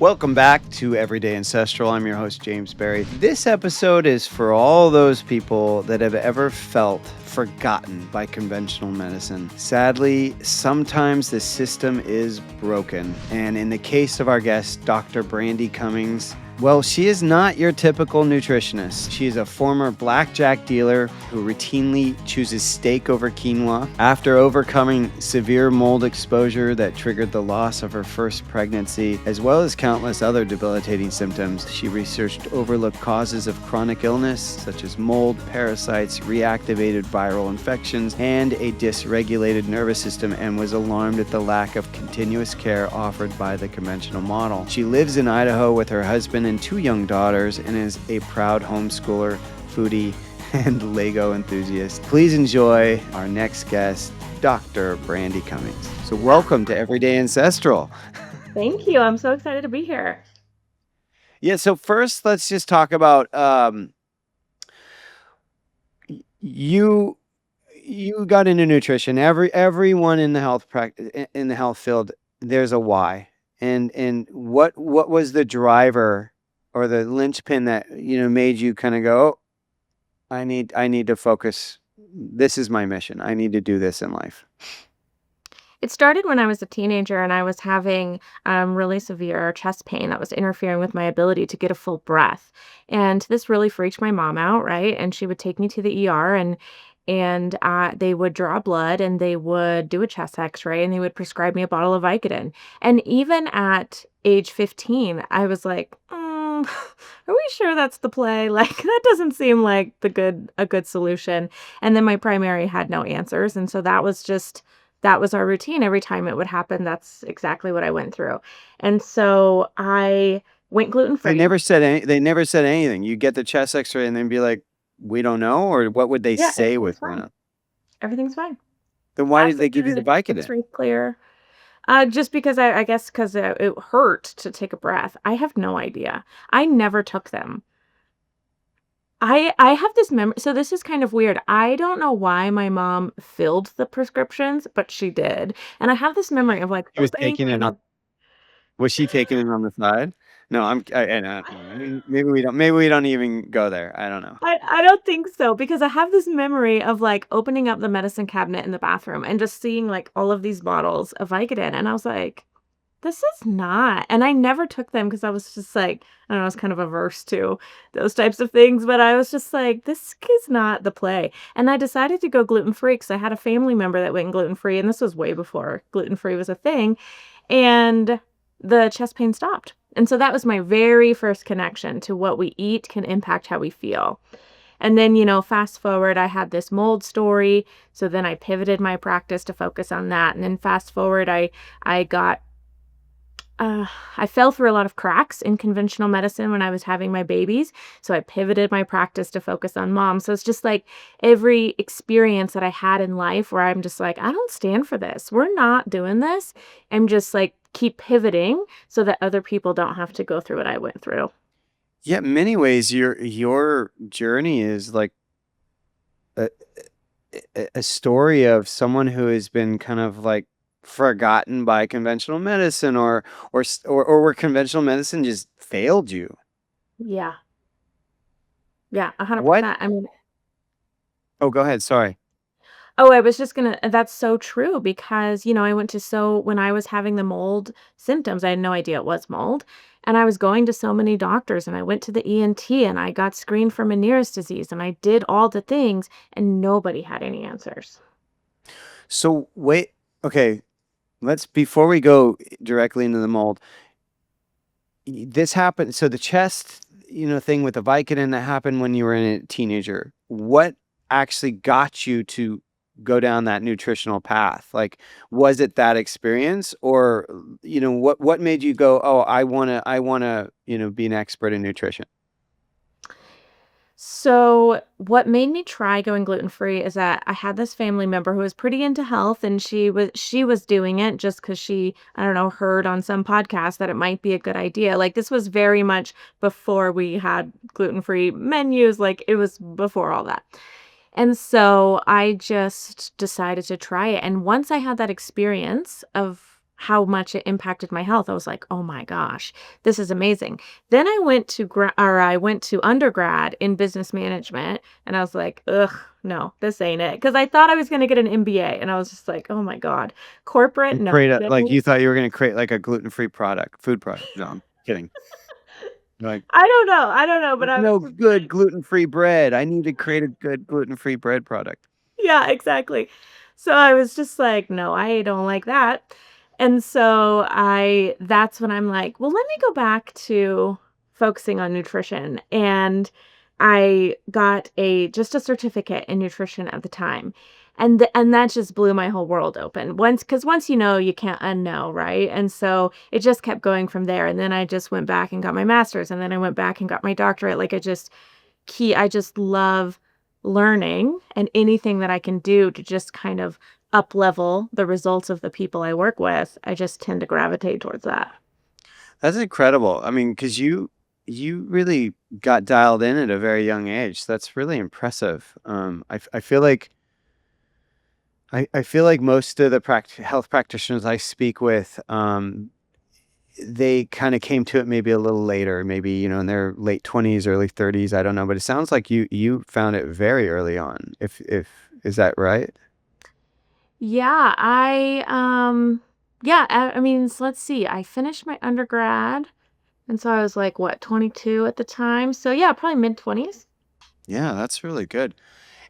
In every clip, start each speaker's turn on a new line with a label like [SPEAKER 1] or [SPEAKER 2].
[SPEAKER 1] Welcome back to Everyday Ancestral. I'm your host, James Berry. This episode is for all those people that have ever felt forgotten by conventional medicine. Sadly, sometimes the system is broken. And in the case of our guest, Dr. Brandy Cummings, well, she is not your typical nutritionist. She is a former blackjack dealer who routinely chooses steak over quinoa. After overcoming severe mold exposure that triggered the loss of her first pregnancy, as well as countless other debilitating symptoms, she researched overlooked causes of chronic illness, such as mold, parasites, reactivated viral infections, and a dysregulated nervous system, and was alarmed at the lack of continuous care offered by the conventional model. She lives in Idaho with her husband and 2 young daughters and is a proud homeschooler, foodie, and Lego enthusiast. Please enjoy our next guest, Dr. Brandy Cummings. So welcome to Everyday Ancestral.
[SPEAKER 2] Thank you. I'm so excited to be here.
[SPEAKER 1] Yeah, so first let's just talk about you got into nutrition. Everyone in the health field, there's a why. And what was the driver or the linchpin that made you kind of go, oh, I need to focus. This is my mission. I need to do this in life.
[SPEAKER 2] It started when I was a teenager and I was having really severe chest pain that was interfering with my ability to get a full breath. And this really freaked my mom out, right? And she would take me to the ER and they would draw blood and they would do a chest x-ray and they would prescribe me a bottle of Vicodin. And even at age 15, I was like, are we sure that's the play? Like, that doesn't seem like a good solution. And then my primary had no answers. And so that was our routine. Every time it would happen, that's exactly what I went through. And so I went gluten-free.
[SPEAKER 1] They never said anything. You get the chest x-ray and then be like, we don't know, or what would they
[SPEAKER 2] Yeah,
[SPEAKER 1] say
[SPEAKER 2] everything's
[SPEAKER 1] with
[SPEAKER 2] fine.
[SPEAKER 1] one?
[SPEAKER 2] Everything's fine.
[SPEAKER 1] Then why did they give you the
[SPEAKER 2] Absolutely,
[SPEAKER 1] Vicodin?
[SPEAKER 2] X-ray clear. Just because I guess because it hurt to take a breath. I have no idea. I never took them. I have this memory. So this is kind of weird. I don't know why my mom filled the prescriptions, but she did. And I have this memory of like
[SPEAKER 1] She was
[SPEAKER 2] opening
[SPEAKER 1] taking it
[SPEAKER 2] kind
[SPEAKER 1] on.
[SPEAKER 2] of.
[SPEAKER 1] Was she taking it on the side? No, I mean, maybe we don't even go there. I don't know.
[SPEAKER 2] I don't think so because I have this memory of like opening up the medicine cabinet in the bathroom and just seeing like all of these bottles of Vicodin, and I was like, this is not. And I never took them because I was just like, I don't know, I was kind of averse to those types of things, but I was just like, this is not the play. And I decided to go gluten-free because I had a family member that went gluten-free, and this was way before gluten-free was a thing. And the chest pain stopped. And so that was my very first connection to what we eat can impact how we feel. And then, fast forward, I had this mold story. So then I pivoted my practice to focus on that. And then fast forward, I got I fell through a lot of cracks in conventional medicine when I was having my babies. So I pivoted my practice to focus on mom. So it's just like every experience that I had in life where I'm just like, I don't stand for this. We're not doing this. I'm just like, keep pivoting so that other people don't have to go through what I went through.
[SPEAKER 1] Yeah, in many ways, your journey is like a, a story of someone who has been kind of like forgotten by conventional medicine, or where conventional medicine just failed you.
[SPEAKER 2] Yeah. Yeah,
[SPEAKER 1] What?
[SPEAKER 2] 100%. I mean,
[SPEAKER 1] Oh, go ahead. Sorry.
[SPEAKER 2] oh, I was just gonna that's so true because, I went to when I was having the mold symptoms, I had no idea it was mold. And I was going to so many doctors and I went to the ENT and I got screened for Meniere's disease and I did all the things and nobody had any answers.
[SPEAKER 1] So wait. Okay. Before we go directly into the mold, this happened. So the chest, thing with the Vicodin that happened when you were a teenager. What actually got you to go down that nutritional path? Like, was it that experience, or what made you go, oh, I wanna, be an expert in nutrition?
[SPEAKER 2] So, what made me try going gluten-free is that I had this family member who was pretty into health and she was doing it just cuz she, I don't know, heard on some podcast that it might be a good idea. Like this was very much before we had gluten-free menus, like it was before all that. And so I just decided to try it. And once I had that experience of how much it impacted my health. I was like, "Oh my gosh, this is amazing." Then I went to undergrad in business management, and I was like, "Ugh, no, this ain't it." Because I thought I was gonna get an MBA, and I was just like, "Oh my god, corporate,
[SPEAKER 1] And
[SPEAKER 2] no
[SPEAKER 1] create a like,
[SPEAKER 2] thanks."
[SPEAKER 1] you thought you were gonna create, like, a gluten-free food product. No, I'm kidding. Like,
[SPEAKER 2] I don't know, but
[SPEAKER 1] "There's
[SPEAKER 2] I
[SPEAKER 1] no
[SPEAKER 2] was
[SPEAKER 1] good
[SPEAKER 2] like,
[SPEAKER 1] gluten-free bread. I need to create a good gluten-free bread product."
[SPEAKER 2] yeah, exactly. So I was just like, "No, I don't like that." And so that's when I'm like, "Well, let me go back to focusing on nutrition." And I got just a certificate in nutrition at the time. And that just blew my whole world open. Once you know, you can't unknow, right? And so it just kept going from there. And then I just went back and got my master's, and then I went back and got my doctorate. Like I just love learning, and anything that I can do to just kind of up level the results of the people I work with, I just tend to gravitate towards that.
[SPEAKER 1] That's incredible. I mean, 'cause you really got dialed in at a very young age. That's really impressive. I feel like I feel like most of the health practitioners I speak with, they kind of came to it maybe a little later, maybe, in their late 20s, early 30s. I don't know, but it sounds like you found it very early on. If is that right?
[SPEAKER 2] Yeah, I mean, let's see. I finished my undergrad, and so I was like, what, 22 at the time? So yeah, probably mid 20s.
[SPEAKER 1] Yeah, that's really good.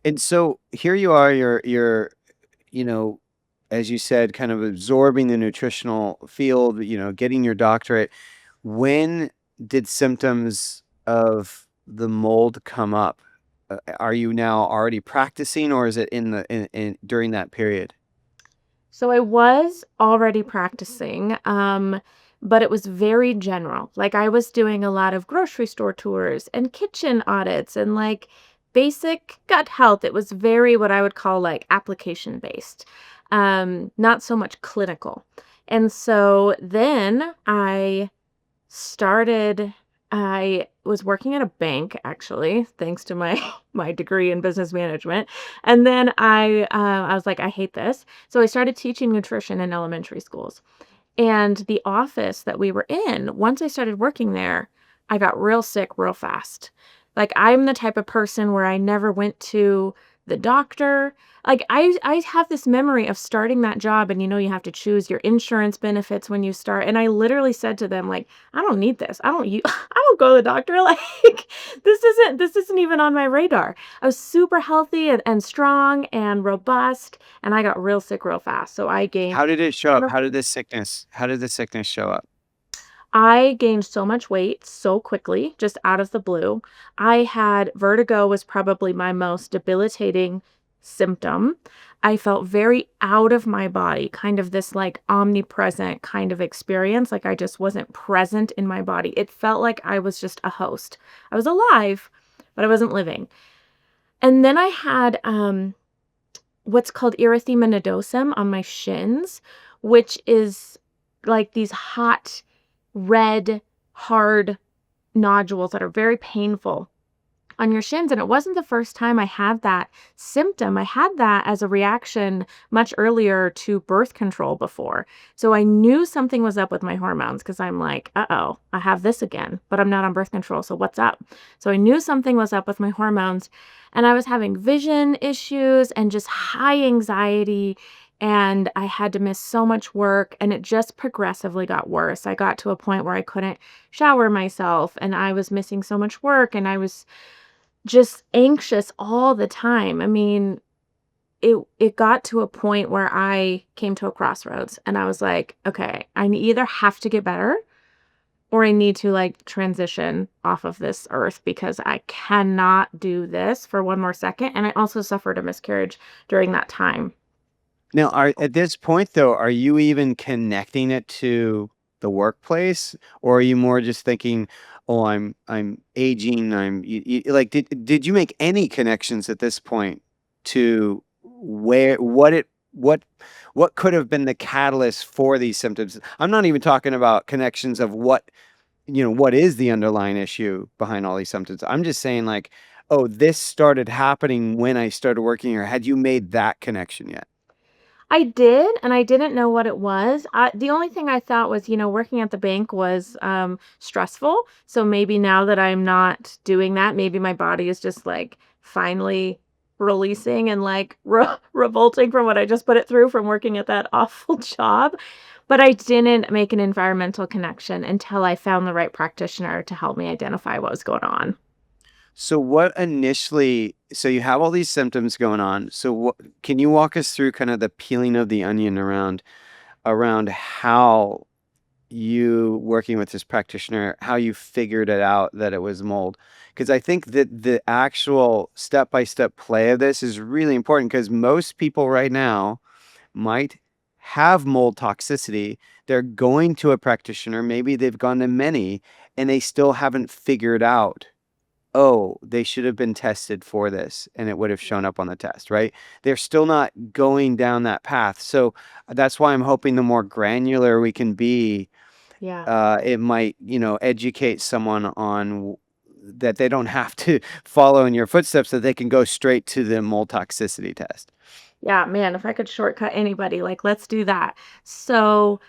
[SPEAKER 1] And so here you are, you're you know, as you said, kind of absorbing the nutritional field, getting your doctorate. When did symptoms of the mold come up? Are you now already practicing, or is it in during that period?
[SPEAKER 2] So I was already practicing, but it was very general. Like I was doing a lot of grocery store tours and kitchen audits and like basic gut health. It was very what I would call like application based, not so much clinical. And so then started I was working at a bank actually, thanks to my my degree in business management. And then I was like, I hate this. So I started teaching nutrition in elementary schools. And the office that we were in, once I started working there, I got real sick real fast. Like I'm the type of person where I never went to the doctor. Like I have this memory of starting that job, and you have to choose your insurance benefits when you start. And I literally said to them like, I don't need this. I don't go to the doctor. Like this isn't even on my radar. I was super healthy and strong and robust, and I got real sick real fast. So I gained
[SPEAKER 1] How did it show up? How did the sickness show up?
[SPEAKER 2] I gained so much weight so quickly, just out of the blue. I had vertigo was probably my most debilitating symptom. I felt very out of my body, kind of this like omnipresent kind of experience. Like I just wasn't present in my body. It felt like I was just a host. I was alive, but I wasn't living. And then I had what's called erythema nodosum on my shins, which is like these hot, red, hard nodules that are very painful on your shins. And it wasn't the first time I had that symptom. I had that as a reaction much earlier to birth control before. So I knew something was up with my hormones because I'm like, uh-oh, I have this again, but I'm not on birth control. So what's up? So I knew something was up with my hormones, and I was having vision issues and just high anxiety. And I had to miss so much work, and it just progressively got worse. I got to a point where I couldn't shower myself, and I was missing so much work, and I was just anxious all the time. I mean, it got to a point where I came to a crossroads, and I was like, okay, I either have to get better or I need to like transition off of this earth because I cannot do this for one more second. And I also suffered a miscarriage during that time.
[SPEAKER 1] Now, at this point though, are you even connecting it to the workplace, or are you more just thinking, "Oh, I'm aging, like, did you make any connections at this point to where what could have been the catalyst for these symptoms? I'm not even talking about connections of what is the underlying issue behind all these symptoms. I'm just saying like, "Oh, this started happening when I started working here." Had you made that connection yet?
[SPEAKER 2] I did, and I didn't know what it was. The only thing I thought was, working at the bank was stressful. So maybe now that I'm not doing that, maybe my body is just like finally releasing and like revolting from what I just put it through from working at that awful job. But I didn't make an environmental connection until I found the right practitioner to help me identify what was going on.
[SPEAKER 1] So what initially, so you have all these symptoms going on. So what, can you walk us through kind of the peeling of the onion around how you working with this practitioner, how you figured it out that it was mold? Because I think that the actual step-by-step play of this is really important because most people right now might have mold toxicity. They're going to a practitioner, maybe they've gone to many, and they still haven't figured out, oh, they should have been tested for this and it would have shown up on the test, right? They're still not going down that path. So that's why I'm hoping the more granular we can be,
[SPEAKER 2] Yeah.
[SPEAKER 1] it might, educate someone on that they don't have to follow in your footsteps, that they can go straight to the mold toxicity test.
[SPEAKER 2] Yeah, man, if I could shortcut anybody, like, let's do that. So,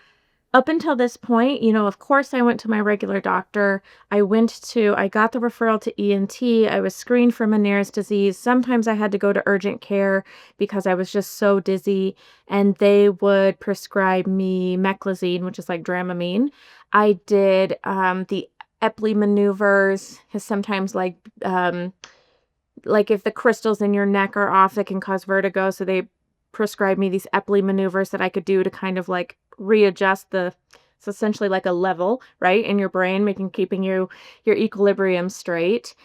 [SPEAKER 2] up until this point, of course, I went to my regular doctor. I got the referral to ENT. I was screened for Meniere's disease. Sometimes I had to go to urgent care because I was just so dizzy, and they would prescribe me meclizine, which is like Dramamine. I did the Epley maneuvers, because sometimes, like if the crystals in your neck are off, that can cause vertigo. So they prescribed me these Epley maneuvers that I could do to kind of like readjust it's essentially like a level, right, in your brain, keeping your equilibrium straight.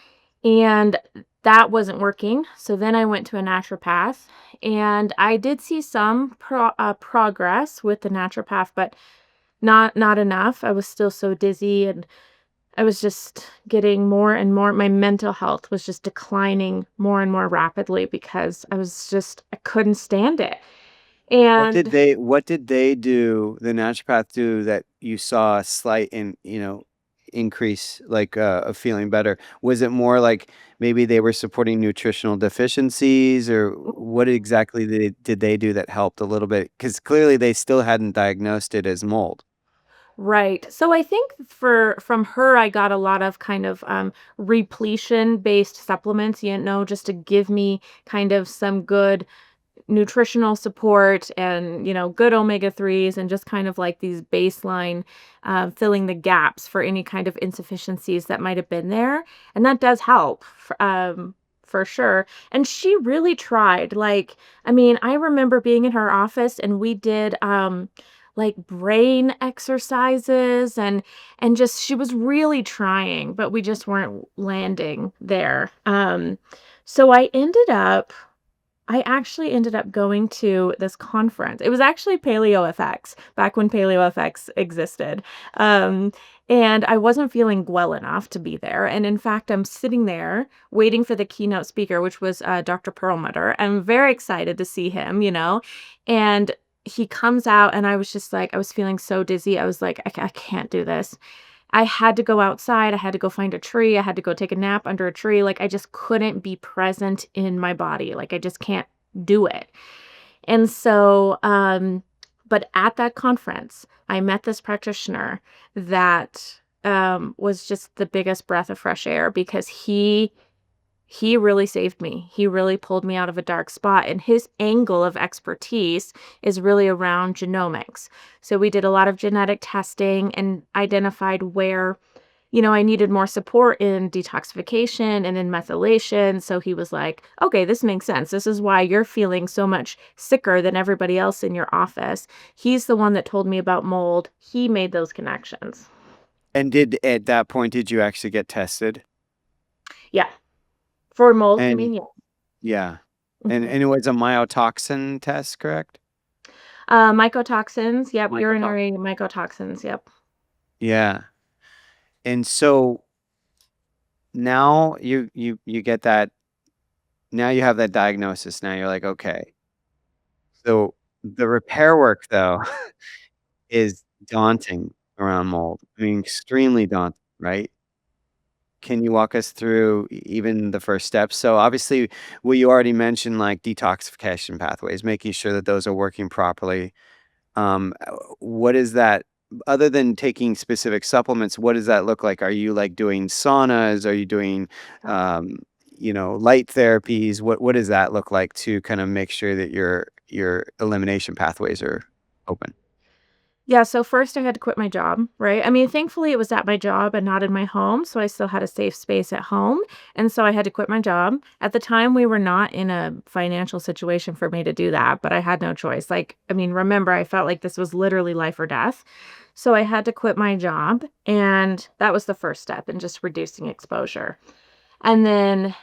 [SPEAKER 2] And that wasn't working. So then I went to a naturopath, and I did see some progress with the naturopath, but not enough. I was still so dizzy, and I was just getting more and more, my mental health was just declining more and more rapidly because I couldn't stand it. And
[SPEAKER 1] What did they do, the naturopath do, that you saw a slight increase, like of feeling better? Was it more like maybe they were supporting nutritional deficiencies, or what exactly did they do that helped a little bit? Because clearly they still hadn't diagnosed it as mold.
[SPEAKER 2] right. So I think from her I got a lot of kind of repletion based supplements, just to give me kind of some good nutritional support and good omega-3s, and just kind of like these baseline filling the gaps for any kind of insufficiencies that might have been there, and that does help for sure. And she really tried. Like, I mean, I remember being in her office, and we did like brain exercises, and just she was really trying, but we just weren't landing there. So I actually ended up going to this conference. It was actually PaleoFX, back when PaleoFX existed. Um, and I wasn't feeling well enough to be there. And in fact, I'm sitting there waiting for the keynote speaker, which was Dr. Perlmutter. I'm very excited to see him. And he comes out, and I was just like, I was feeling so dizzy. I was like, I can't do this. I had to go outside. I had to go find a tree. I had to go take a nap under a tree. Like, I just couldn't be present in my body. Like, I just can't do it. And so, but at that conference, I met this practitioner that was just the biggest breath of fresh air, because he really saved me. He really pulled me out of a dark spot, and his angle of expertise is really around genomics. So we did a lot of genetic testing and identified where, I needed more support in detoxification and in methylation. So he was like, okay, this makes sense. This is why you're feeling so much sicker than everybody else in your office. He's the one that told me about mold. He made those connections.
[SPEAKER 1] And at that point, did you actually get tested?
[SPEAKER 2] Yeah. For mold, you
[SPEAKER 1] And
[SPEAKER 2] mean? Yeah.
[SPEAKER 1] yeah. And
[SPEAKER 2] Mhm.
[SPEAKER 1] and it was a myotoxin test, correct?
[SPEAKER 2] Mycotoxins. Yep.
[SPEAKER 1] Mycotoxin.
[SPEAKER 2] Urinary mycotoxins. Yep.
[SPEAKER 1] Yeah. And so now you get that, now you have that diagnosis. Now you're like, okay. So the repair work though is daunting around mold. I mean, extremely daunting, right? Can you walk us through even the first steps? So obviously, well, you already mentioned like detoxification pathways, making sure that those are working properly. What is that, other than taking specific supplements, what does that look like? Are you like doing saunas? Are you doing, um, light therapies? What does that look like to kind of make sure that your elimination pathways are open?
[SPEAKER 2] Yeah, so first I had to quit my job, right? I mean, thankfully it was at my job and not in my home, so I still had a safe space at home, and so I had to quit my job. At the time, we were not in a financial situation for me to do that, but I had no choice. Like, I mean, remember, I felt like this was literally life or death. So I had to quit my job, and that was the first step in just reducing exposure. And then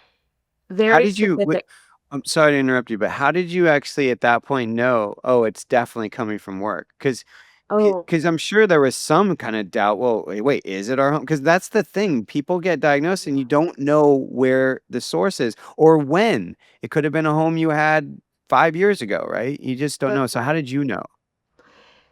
[SPEAKER 1] How
[SPEAKER 2] very
[SPEAKER 1] did you?
[SPEAKER 2] specific.
[SPEAKER 1] I'm sorry to interrupt you, but how did you actually at that point know? Oh, it's definitely coming from work,
[SPEAKER 2] Oh,
[SPEAKER 1] because I'm sure there was some kind of doubt. Well, wait, is it our home? Because that's the thing. People get diagnosed and you don't know where the source is or when. It could have been a home you had 5 years ago, right? You just don't know.
[SPEAKER 2] that's
[SPEAKER 1] So how
[SPEAKER 2] right.
[SPEAKER 1] did you know?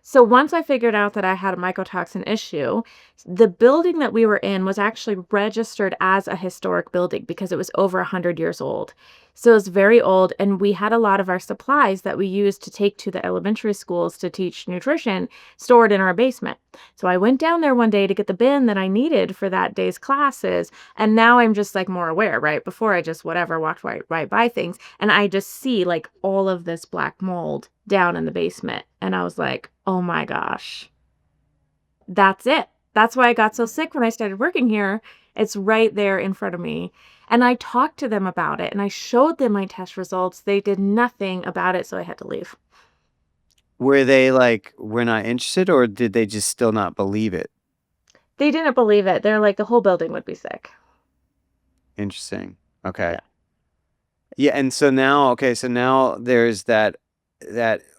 [SPEAKER 2] So once I figured out that I had a mycotoxin issue, the building that we were in was actually registered as a historic building because it was over 100 years old. So it was very old, and we had a lot of our supplies that we used to take to the elementary schools to teach nutrition stored in our basement. So I went down there one day to get the bin that I needed for that day's classes, and now I'm just like more aware, right? Before I just whatever walked right by things, and I just see like all of this black mold down in the basement. And I was like, oh my gosh, that's it. That's why I got so sick when I started working here. It's right there in front of me. And I talked to them about it and I showed them my test results. They did nothing about it. So I had to leave.
[SPEAKER 1] Were they like, we're not interested, or did they just still not believe it?
[SPEAKER 2] They didn't believe it. They're like, the whole building would be sick.
[SPEAKER 1] Interesting. Okay.
[SPEAKER 2] Yeah.
[SPEAKER 1] Yeah, and so now, okay, so now there's that,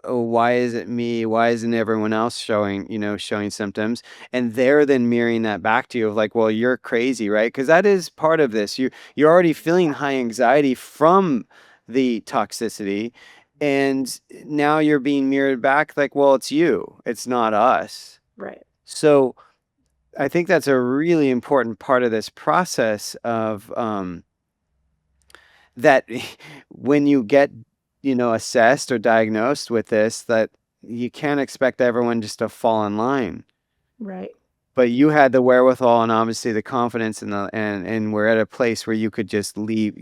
[SPEAKER 1] oh, why is it me? Why isn't everyone else showing symptoms? And they're then mirroring that back to you of like, well, you're crazy, right? Because that is part of this. You're already feeling high anxiety from the toxicity, and now you're being mirrored back like, well, it's you, it's not us.
[SPEAKER 2] Right.
[SPEAKER 1] So I think that's a really important part of this process of that when you get, assessed or diagnosed with this, that you can't expect everyone just to fall in line.
[SPEAKER 2] Right.
[SPEAKER 1] But you had the wherewithal and obviously the confidence and we're at a place where you could just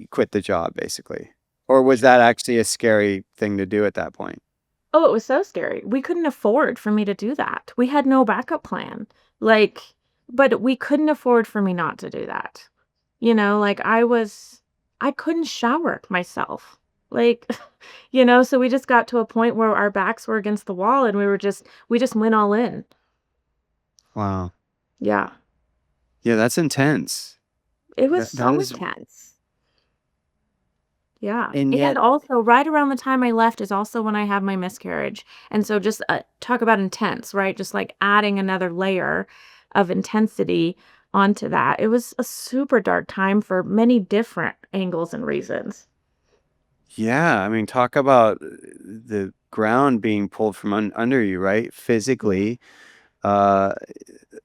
[SPEAKER 1] quit the job basically. Or was that actually a scary thing to do at that point?
[SPEAKER 2] Oh, it was so scary. We couldn't afford for me to do that. We had no backup plan. Like, but we couldn't afford for me not to do that. Like I couldn't shower myself. Like, so we just got to a point where our backs were against the wall and we just went all in.
[SPEAKER 1] Wow.
[SPEAKER 2] Yeah.
[SPEAKER 1] Yeah, that's intense.
[SPEAKER 2] It was
[SPEAKER 1] That
[SPEAKER 2] so
[SPEAKER 1] is,
[SPEAKER 2] intense. Yeah.
[SPEAKER 1] and
[SPEAKER 2] And
[SPEAKER 1] yet,
[SPEAKER 2] also right around the time I left is also when I had my miscarriage. And so just talk about intense, right? Just like adding another layer of intensity onto that. It was a super dark time for many different angles and reasons.
[SPEAKER 1] yeah, I mean, talk about the ground being pulled from under you, right?
[SPEAKER 2] Yeah.
[SPEAKER 1] Physically, uh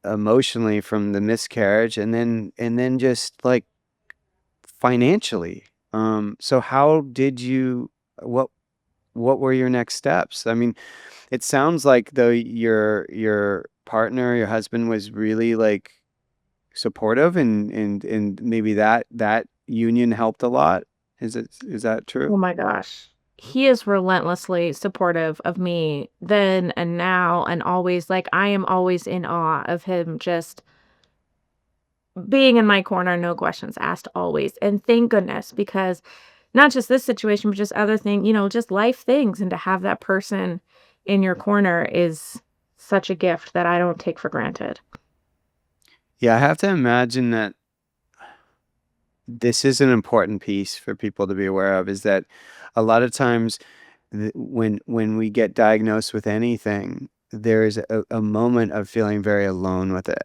[SPEAKER 1] emotionally from the miscarriage, and then just like financially. So how did you what what were your next steps? I mean, it sounds like though your partner, your husband was really like supportive, and maybe that union helped a lot. Is that true?
[SPEAKER 2] Oh my gosh. He is relentlessly supportive of me then and now and always. Like, I am always in awe of him just being in my corner, no questions asked, always. And thank goodness, because not just this situation, but just other just life things. And to have that person in your corner is such a gift that I don't take for granted.
[SPEAKER 1] Yeah, I have to imagine that this is an important piece for people to be aware of, is that a lot of times when we get diagnosed with anything, there is a moment of feeling very alone with it,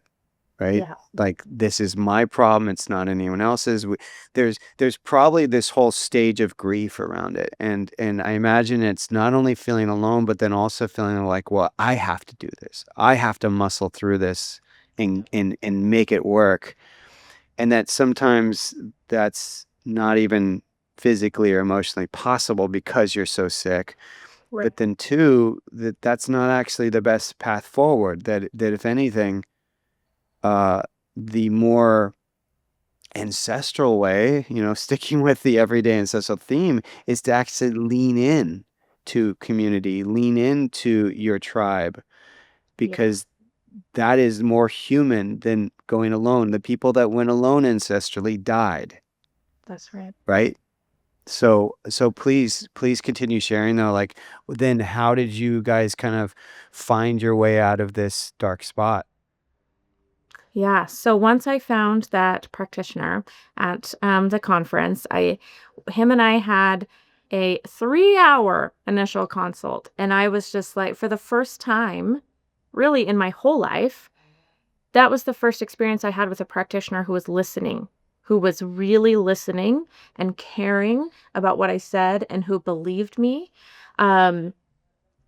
[SPEAKER 1] right?
[SPEAKER 2] Yeah.
[SPEAKER 1] Like, this is my problem, it's not anyone else's. There's probably this whole stage of grief around it, and I imagine it's not only feeling alone, but then also feeling like, well, I have to do this. I have to muscle through this and make it work. and that sometimes that's not even physically or emotionally possible because you're so sick.
[SPEAKER 2] Right.
[SPEAKER 1] But then two, that's not actually the best path forward. That if anything, uh, the more ancestral way, sticking with the everyday ancestral theme, is to actually lean in to community, lean into your tribe,
[SPEAKER 2] Yeah,
[SPEAKER 1] because that is more human than going alone. The people that went alone ancestrally died,
[SPEAKER 2] that's right.
[SPEAKER 1] right? So please continue sharing though. Like, then how did you guys kind of find your way out of this dark spot?
[SPEAKER 2] Yeah. So once I found that practitioner at the conference, him and I had a 3-hour initial consult. And I was just like, for the first time, really in my whole life, that was the first experience I had with a practitioner who was listening, who was really listening and caring about what I said and who believed me. Um,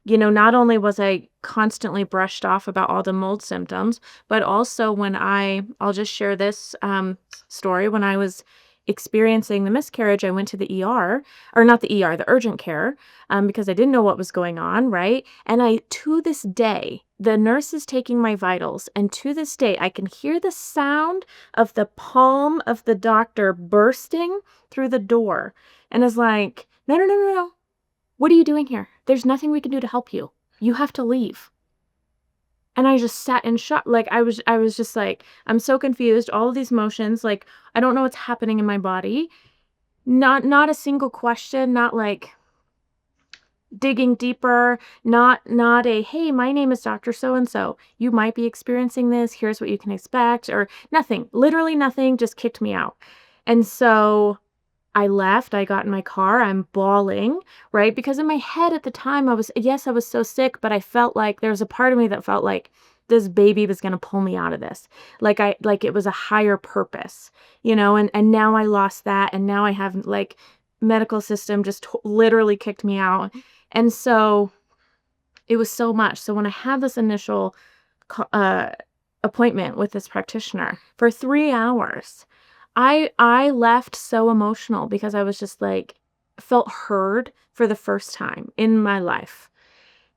[SPEAKER 2] not only was I constantly brushed off about all the mold symptoms, but also I'll just share this story. When I was experiencing the miscarriage, I went to the ER, or not the ER, the urgent care, because I didn't know what was going on, right? And to this day, the nurse is taking my vitals, and to this day, I can hear the sound of the palm of the doctor bursting through the door, and is like, no, no, no, no, no. What are you doing here? There's nothing we can do to help you. You have to leave. And I just sat in shock. Like I was just like, I'm so confused. All of these motions, like I don't know what's happening in my body. Not a single question, not like digging deeper, not a hey, my name is Dr. So and so. You might be experiencing this. Here's what you can expect, or nothing. Literally nothing, just kicked me out. And so I left, I got in my car, I'm bawling, right? Because in my head at the time, I was so sick, but I felt like there was a part of me that felt like this baby was going to pull me out of this. Like it was a higher purpose, and now I lost that. And now I have like medical system just literally kicked me out. And so it was so much. So when I had this initial uh, appointment with this practitioner for 3 hours, I left so emotional because I was just like, felt heard for the first time in my life.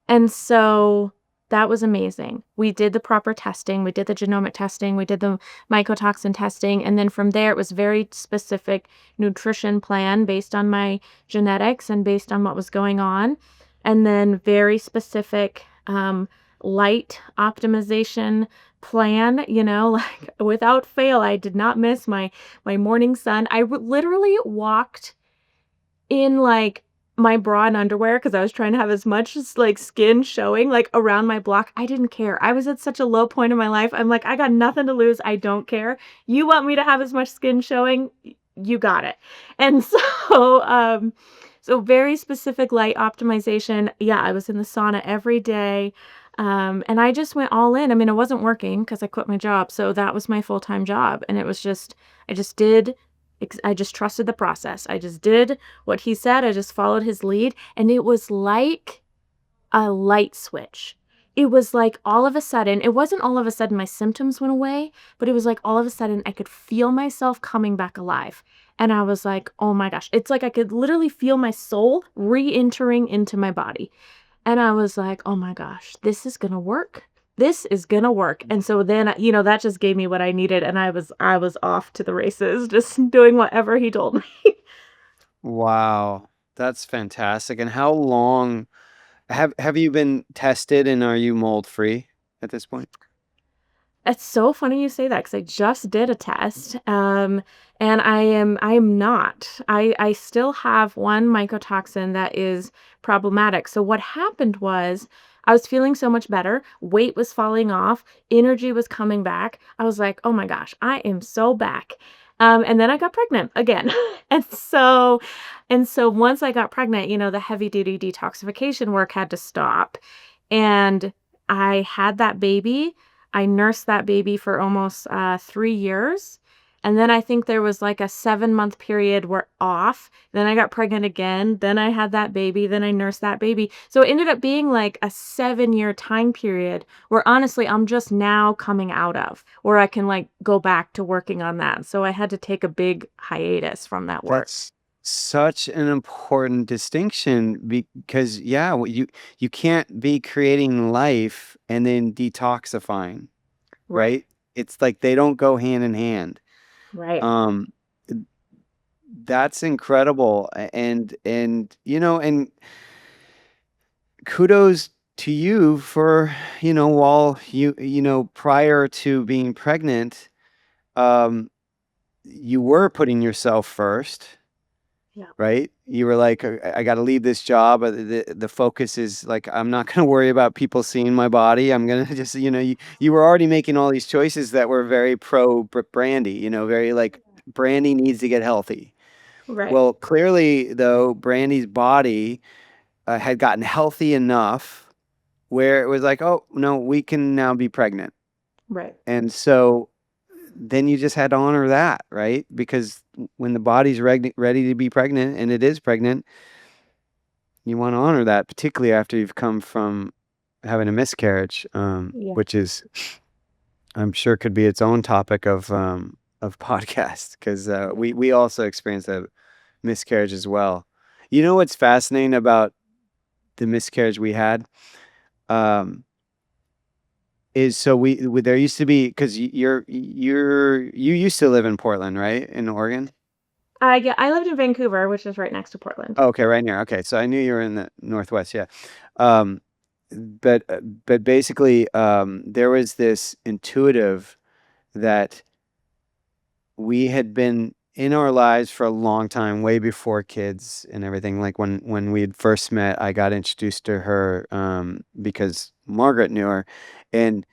[SPEAKER 2] And so that was amazing. We did the proper testing. We did the genomic testing. We did the mycotoxin testing. And then from there, it was very specific nutrition plan based on my genetics and based on what was going on. And then very specific light optimization plan, like without fail. I did not miss my morning sun. Literally walked in like my bra and underwear because I was trying to have as much like skin showing like around my block. I didn't care. I was at such a low point in my life. I'm like, I got nothing to lose. I don't care. You want me to have as much skin showing? You got it. And so very specific light optimization. Yeah, I was in the sauna every day. And I just went all in. I mean, it wasn't working because I quit my job. So that was my full-time job. And it was just, I just trusted the process. I just did what he said. I just followed his lead. And it was like a light switch. It was like all of a sudden, it wasn't all of a sudden my symptoms went away, but it was like all of a sudden I could feel myself coming back alive. And I was like, oh my gosh, it's like I could literally feel my soul re-entering into my body. And I was like, oh my gosh, this is going to work. This is going to work. And so then, that just gave me what I needed. And I was off to the races, just doing whatever he told me.
[SPEAKER 1] Wow, that's fantastic. And how long have you been tested, and are you mold free at this point?
[SPEAKER 2] It's so funny you say that because I just did a test, and I am not. I still have one mycotoxin that is problematic. So what happened was I was feeling so much better. Weight was falling off. Energy was coming back. I was like, oh my gosh, I am so back. And then I got pregnant again. And so once I got pregnant, the heavy duty detoxification work had to stop. And I had that baby. I nursed that baby for almost 3 years. And then I think there was like a 7-month period where off. Then I got pregnant again. Then I had that baby. Then I nursed that baby. So it ended up being like a 7-year time period where honestly I'm just now coming out of, where I can like go back to working on that. So I had to take a big hiatus from that work.
[SPEAKER 1] That's such an important distinction because yeah, you can't be creating life and then detoxifying,
[SPEAKER 2] Right.
[SPEAKER 1] right? It's like they don't go hand in hand.
[SPEAKER 2] Right.
[SPEAKER 1] Um, that's incredible, and and kudos to you for while prior to being pregnant, um, you were putting yourself first.
[SPEAKER 2] Yeah.
[SPEAKER 1] Right? You were like, I got to leave this job. The focus is like, I'm not going to worry about people seeing my body. I'm going to just, you were already making all these choices that were very pro Brandy, very like Brandy needs to get healthy.
[SPEAKER 2] Right.
[SPEAKER 1] Well, clearly, though, Brandy's body had gotten healthy enough where it was like, oh, no, we can now be pregnant.
[SPEAKER 2] Right.
[SPEAKER 1] And so then you just had to honor that, right? Because when the body's ready to be pregnant and it is pregnant, you want to honor that, particularly after you've come from having a miscarriage,
[SPEAKER 2] Yeah.
[SPEAKER 1] which is, I'm sure, could be its own topic of podcast because
[SPEAKER 2] Yeah.
[SPEAKER 1] we also experienced a miscarriage as well. You know what's fascinating about the miscarriage we had? Um, is so there used to be because you used to live in Portland, right? In Oregon?
[SPEAKER 2] Yeah, I lived in Vancouver, which is right next to Portland.
[SPEAKER 1] Oh, okay, right near. Okay, so I knew you were in the Northwest, yeah. Um, but basically, there was this intuitive that we had been in our lives for a long time, way before kids and everything. Like when we had first met, I got introduced to her because Margaret knew her, and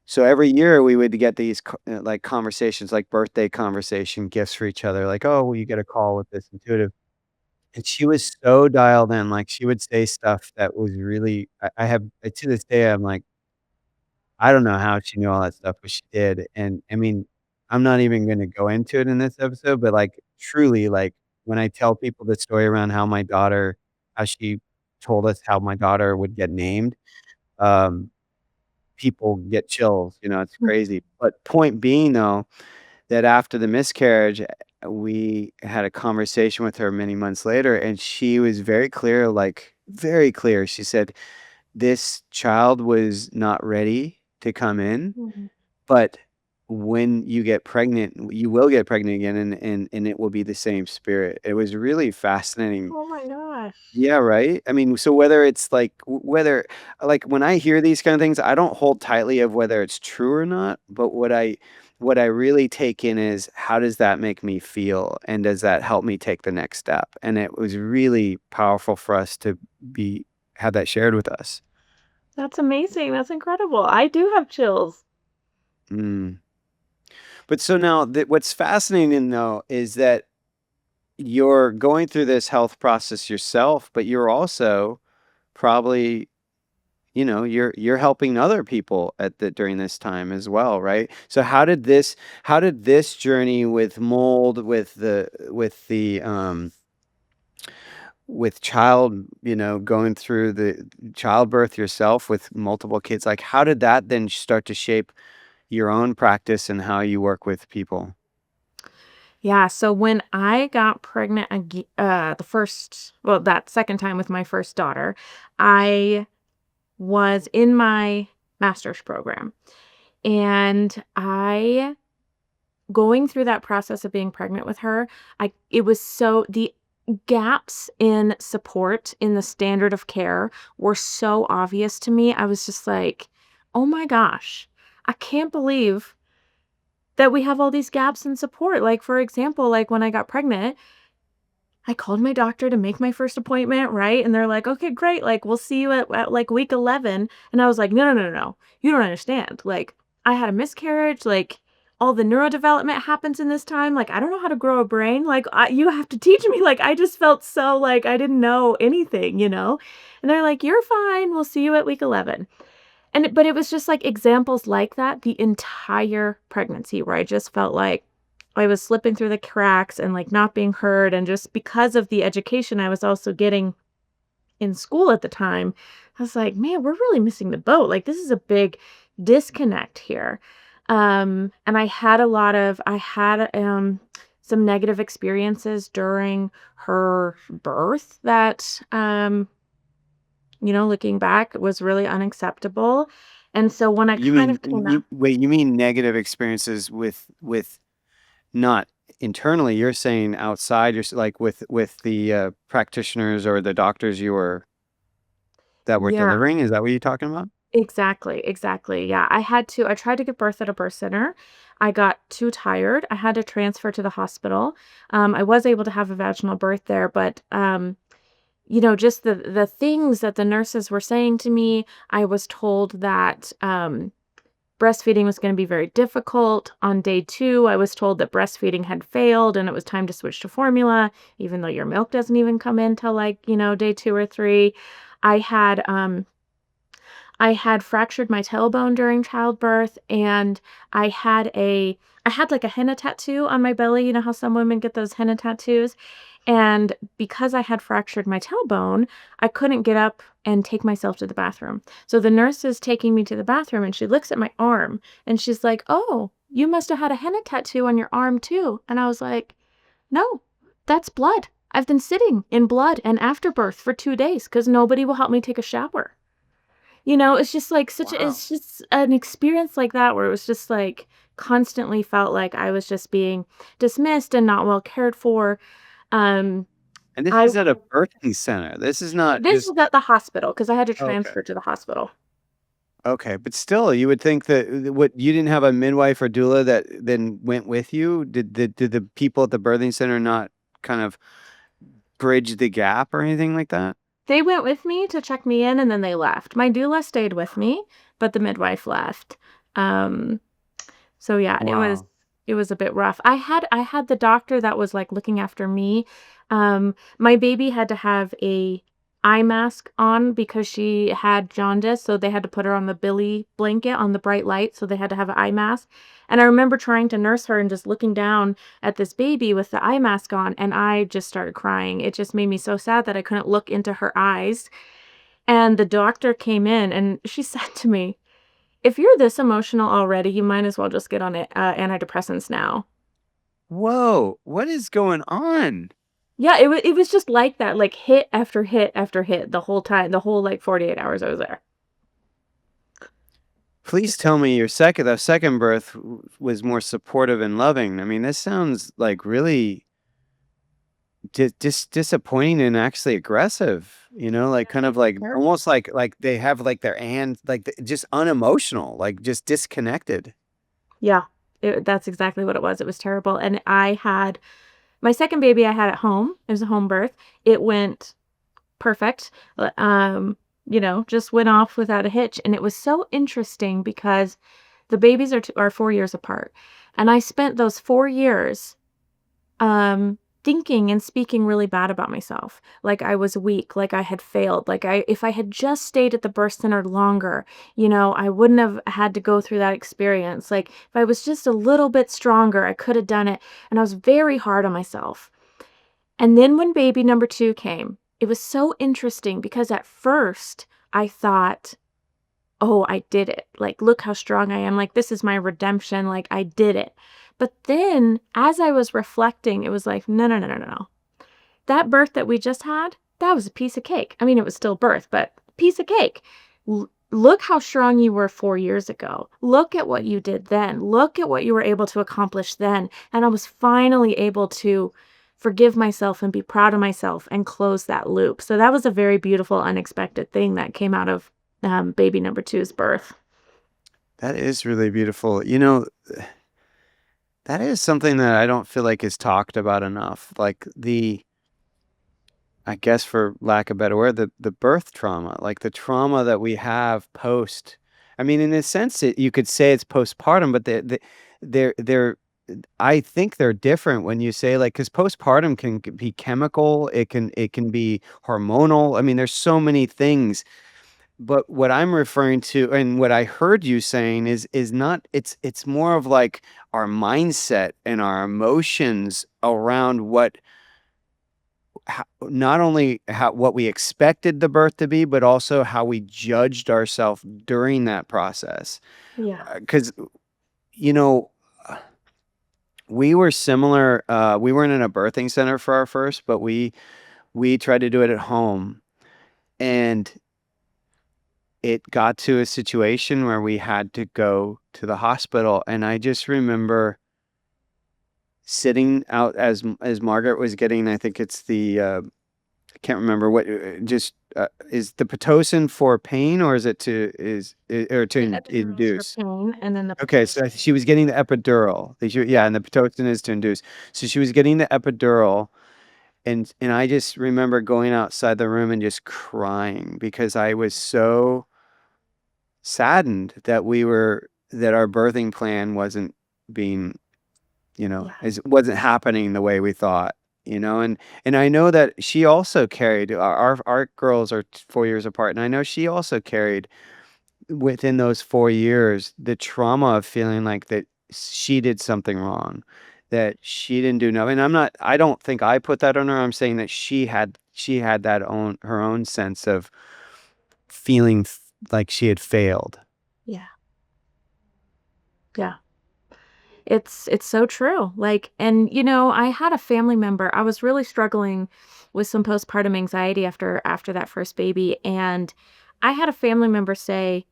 [SPEAKER 1] so every year we would get these like conversations, like birthday conversation gifts for each other, like, oh, well, you get a call with this intuitive. And she was so dialed in, like, she would say stuff that was really I have to this day, I'm like, I don't know how she knew all that stuff, but she did, and, I mean, I'm not even gonna go into it in this episode, but, like, truly, like, when I tell people the story around how she told us how my daughter would get named, um, people get chills, it's crazy. But point being, though, that after the miscarriage, we had a conversation with her many months later, and she was very clear, like, very clear. She said, "This child was not ready to come in,
[SPEAKER 2] Mhm.
[SPEAKER 1] but when you get pregnant, you will get pregnant again, and it will be the same spirit." It was really fascinating.
[SPEAKER 2] Oh my gosh.
[SPEAKER 1] Yeah, right? I mean, so whether it's like whether like when I hear these kind of things, I don't hold tightly of whether it's true or not, but what I really take in is how does that make me feel and does that help me take the next step? And it was really powerful for us to be have that shared with us.
[SPEAKER 2] That's amazing. That's incredible. I do have chills.
[SPEAKER 1] Mm. But so now what's fascinating though is that you're going through this health process yourself, but you're also probably you're helping other people at the during this time as well, right? So how did this journey with mold with child, going through the childbirth yourself with multiple kids, like how did that then start to shape your own practice and how you work with people?
[SPEAKER 2] Yeah, so when I got pregnant that second time with my first daughter, I was in my master's program. And I going through that process of being pregnant with her, it was so the gaps in support in the standard of care were so obvious to me. I was just like, "Oh my gosh, I can't believe that we have all these gaps in support." Like, for example, like when I got pregnant, I called my doctor to make my first appointment, right? And they're like, "Okay, great. Like, we'll see you at like week 11." And I was like, "No, no, no, no, no. You don't understand. Like, I had a miscarriage. Like, all the neurodevelopment happens in this time. Like, I don't know how to grow a brain. Like, you have to teach me." Like, I just felt so like I didn't know anything, you know? And they're like, "You're fine. We'll see you at week 11." But it was just like examples like that the entire pregnancy where I just felt like I was slipping through the cracks and like not being heard. And just because of the education I was also getting in school at the time, I was like, man, we're really missing the boat. Like, this is a big disconnect here. And I had some negative experiences during her birth that, looking back was really unacceptable. And so when I
[SPEAKER 1] You
[SPEAKER 2] kind
[SPEAKER 1] mean
[SPEAKER 2] of came out,
[SPEAKER 1] wait, you mean negative experiences with not internally, you're saying outside, like with the practitioners or the doctors that were
[SPEAKER 2] yeah.
[SPEAKER 1] delivering? Is that what you're talking about?
[SPEAKER 2] Exactly, exactly. Yeah, I tried to give birth at a birth center. I got too tired. I had to transfer to the hospital. I was able to have a vaginal birth there, but just the things that the nurses were saying to me, I was told that breastfeeding was going to be very difficult. On day 2, I was told that breastfeeding had failed and it was time to switch to formula, even though your milk doesn't even come in till like, day 2 or 3. I had I had fractured my tailbone during childbirth, and I had a I had like a henna tattoo on my belly. You know how some women get those henna tattoos? And because I had fractured my tailbone, I couldn't get up and take myself to the bathroom. So the nurse is taking me to the bathroom and she looks at my arm and she's like, "Oh, you must have had a henna tattoo on your arm too." And I was like, "No, that's blood. I've been sitting in blood and afterbirth for 2 days because nobody will help me take a shower." It's just like
[SPEAKER 1] Wow.
[SPEAKER 2] it's just an experience like that where it was just like constantly felt like I was just being dismissed and not well cared for. Um,
[SPEAKER 1] And this
[SPEAKER 2] I
[SPEAKER 1] is at a birthing center. This is not
[SPEAKER 2] This
[SPEAKER 1] just
[SPEAKER 2] was at the hospital because I had to
[SPEAKER 1] okay.
[SPEAKER 2] transfer to the hospital.
[SPEAKER 1] Okay, but still, you would think that what you didn't have a midwife or doula that then went with you? Did the people at the birthing center not kind of bridge the gap or anything like that?
[SPEAKER 2] They went with me to check me in and then they left. My doula stayed with me, but the midwife left. Um, So yeah,
[SPEAKER 1] Wow.
[SPEAKER 2] it was a bit rough. I had the doctor that was, like, looking after me. My baby had to have a eye mask on because she had jaundice, so they had to put her on the Billy blanket on the bright light, so they had to have an eye mask. And I remember trying to nurse her and just looking down at this baby with the eye mask on, and I just started crying. It just made me so sad that I couldn't look into her eyes. And the doctor came in and she said to me, if you're this emotional already, you might as well just get on it, antidepressants now.
[SPEAKER 1] Whoa, what is going on?
[SPEAKER 2] Yeah, it was just like that, like hit after hit after hit the whole time, the whole like 48 hours I was there.
[SPEAKER 1] Please tell me the second birth was more supportive and loving. I mean, this sounds like really disappointing and actually aggressive, like kind of like
[SPEAKER 2] Sure.
[SPEAKER 1] almost like they have like their hands like just unemotional, like just disconnected.
[SPEAKER 2] Yeah, that's exactly what it was. It was terrible. And I had my second baby I had at home. It was a home birth. It went perfect. Just went off without a hitch. And it was so interesting because the babies are 4 years apart. And I spent those 4 years thinking and speaking really bad about myself. Like I was weak, like I had failed, like if I had just stayed at the birth center longer, I wouldn't have had to go through that experience. Like if I was just a little bit stronger, I could have done it. And I was very hard on myself. And then when baby number 2 came, it was so interesting because at first I thought, "Oh, I did it. Like, look how strong I am. Like, this is my redemption. Like, I did it." But then as I was reflecting, it was like, "No, no, no, no, no, no. That birth that we just had, that was a piece of cake." I mean, it was still birth, but piece of cake. Look how strong you were 4 years ago. Look at what you did then. Look at what you were able to accomplish then. And I was finally able to forgive myself and be proud of myself and close that loop. So that was a very beautiful, unexpected thing that came out of baby number two's birth.
[SPEAKER 1] That is really beautiful. That is something that I don't feel like is talked about enough. Like I guess for lack of better word, the birth trauma, like the trauma that we have post. I mean, in a sense, you could say it's postpartum, but they're I think they're different when you say like because postpartum can be chemical, it can be hormonal. I mean, there's so many things, but what I'm referring to and what I heard you saying is not it's more of like our mindset and our emotions around what not only how what we expected the birth to be, but also how we judged ourselves during that process.
[SPEAKER 2] Yeah.
[SPEAKER 1] Because you know, we were similar. We weren't in a birthing center for our first, but we tried to do it at home, and it got to a situation where we had to go to the hospital. And I just remember sitting out as Margaret was getting, I think it's the I can't remember what just is the pitocin for pain, or is it or to
[SPEAKER 2] The epidurals for
[SPEAKER 1] induce?
[SPEAKER 2] pain, and then the
[SPEAKER 1] Okay, so
[SPEAKER 2] pitocin.
[SPEAKER 1] she was getting the epidural. Yeah, and the pitocin is to induce. So she was getting the epidural, and I just remember going outside the room and just crying because I was so saddened that our birthing plan wasn't being,
[SPEAKER 2] Yeah.
[SPEAKER 1] wasn't happening the way we thought, and I know that she also carried our girls are 4 years apart, and I know she also carried within those 4 years the trauma of feeling like that she did something wrong, that she didn't do nothing. I don't think I put that on her. I'm saying that she had that own her own sense of feeling like she had failed.
[SPEAKER 2] Yeah. Yeah. It's so true. Like, and I had a family member. I was really struggling with some postpartum anxiety after that first baby, and I had a family member say,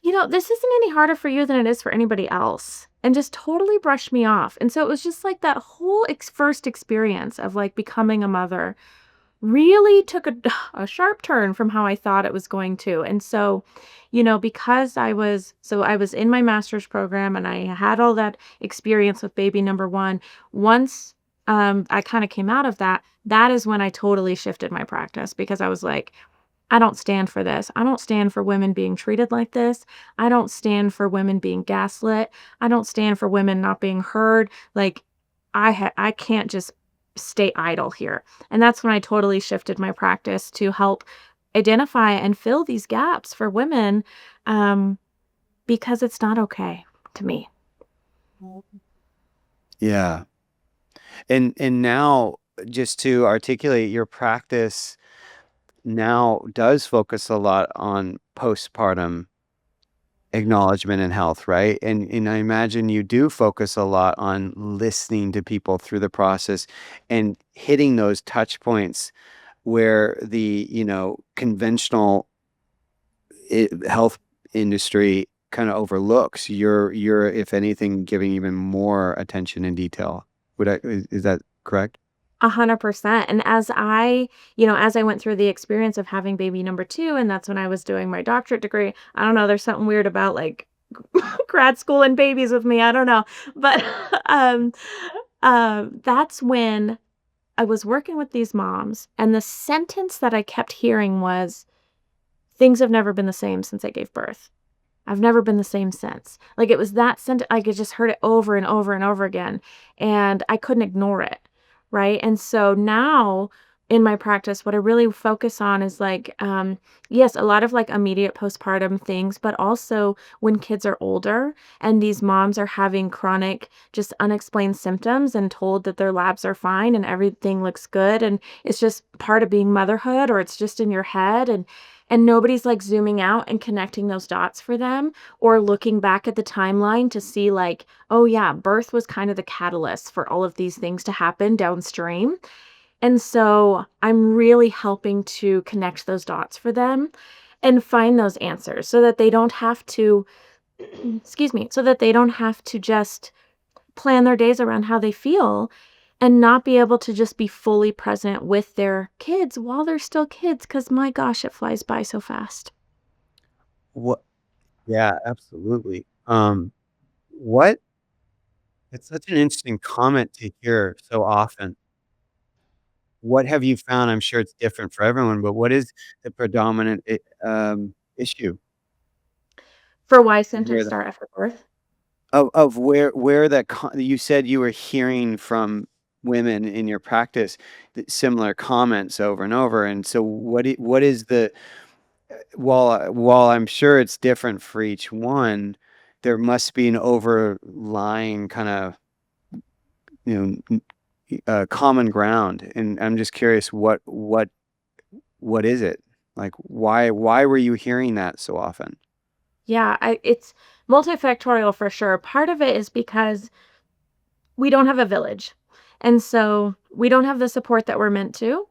[SPEAKER 2] "This isn't any harder for you than it is for anybody else." And just totally brushed me off. And so it was just like that whole first experience of like becoming a mother really took a a sharp turn from how I thought it was going to. And so, because I was in my master's program and I had all that experience with baby number 1, once I kind of came out of that, that is when I totally shifted my practice because I was like, I don't stand for this. I don't stand for women being treated like this. I don't stand for women being gaslit. I don't stand for women not being heard. Like I can't just stay idle here. And that's when I totally shifted my practice to help identify and fill these gaps for women, um, because it's not okay to me.
[SPEAKER 1] Yeah. And now, just to articulate, your practice now does focus a lot on postpartum acknowledgement and health, right? And I imagine you do focus a lot on listening to people through the process and hitting those touch points where the, conventional health industry kind of overlooks. You're if anything giving even more attention and detail. Is that correct?
[SPEAKER 2] 100%. And as I went through the experience of having baby number 2, and that's when I was doing my doctorate degree. I don't know, there's something weird about like grad school and babies with me. I don't know. But that's when I was working with these moms, and the sentence that I kept hearing was, things have never been the same since I gave birth. I've never been the same since. Like, it was that sentence. I could just heard it over and over and over again, and I couldn't ignore it, right? And so now in my practice, what I really focus on is like, yes, a lot of like immediate postpartum things, but also when kids are older and these moms are having chronic, just unexplained symptoms and told that their labs are fine and everything looks good, and it's just part of being motherhood, or it's just in your head, and nobody's like zooming out and connecting those dots for them, or looking back at the timeline to see like, oh yeah, birth was kind of the catalyst for all of these things to happen downstream. And so I'm really helping to connect those dots for them and find those answers so that they don't have to, excuse me, so that they don't have to just plan their days around how they feel and not be able to just be fully present with their kids while they're still kids, because my gosh, it flies by so fast.
[SPEAKER 1] What? Yeah, absolutely. What? It's such an interesting comment to hear so often. What have you found? I'm sure it's different for everyone, but what is the predominant issue
[SPEAKER 2] For why
[SPEAKER 1] of
[SPEAKER 2] symptoms start after birth?
[SPEAKER 1] where that you said you were hearing from women in your practice similar comments over and over, and so what is the while I'm sure it's different for each one, there must be an overlying kind of, common ground. And I'm just curious, what is it? Like, why were you hearing that so often?
[SPEAKER 2] Yeah, it's multifactorial for sure. Part of it is because we don't have a village. And so we don't have the support that we're meant to.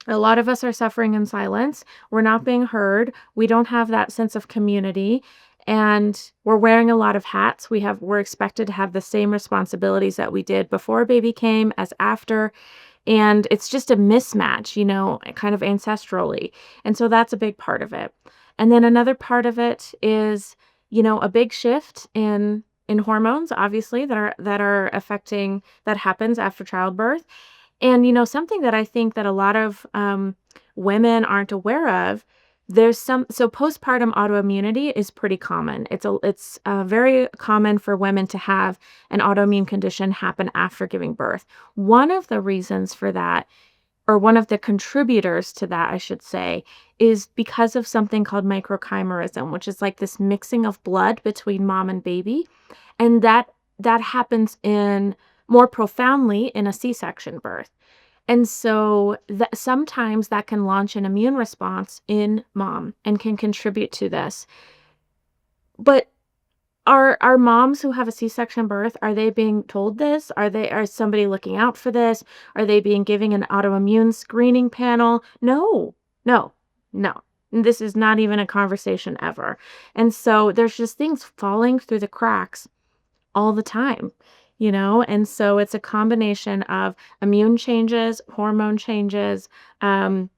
[SPEAKER 2] A lot of us are suffering in silence. We're not being heard. We don't have that sense of community. And we're wearing a lot of hats. We're expected to have the same responsibilities that we did before baby came as after. And it's just a mismatch, kind of ancestrally. And so that's a big part of it. And then another part of it is, a big shift in hormones, obviously, that are affecting that happens after childbirth. And, something that I think that a lot of women aren't aware of, so postpartum autoimmunity is pretty common. It's very common for women to have an autoimmune condition happen after giving birth. One of the reasons for that, or one of the contributors to that, I should say, is because of something called microchimerism, which is like this mixing of blood between mom and baby. And that happens in more profoundly in a C-section birth. And so sometimes that can launch an immune response in mom and can contribute to this. But are moms who have a C-section birth, are they being told this? Are somebody looking out for this? Are they being given an autoimmune screening panel? No. No. No. This is not even a conversation ever. And so there's just things falling through the cracks all the time, And so it's a combination of immune changes, hormone changes, um,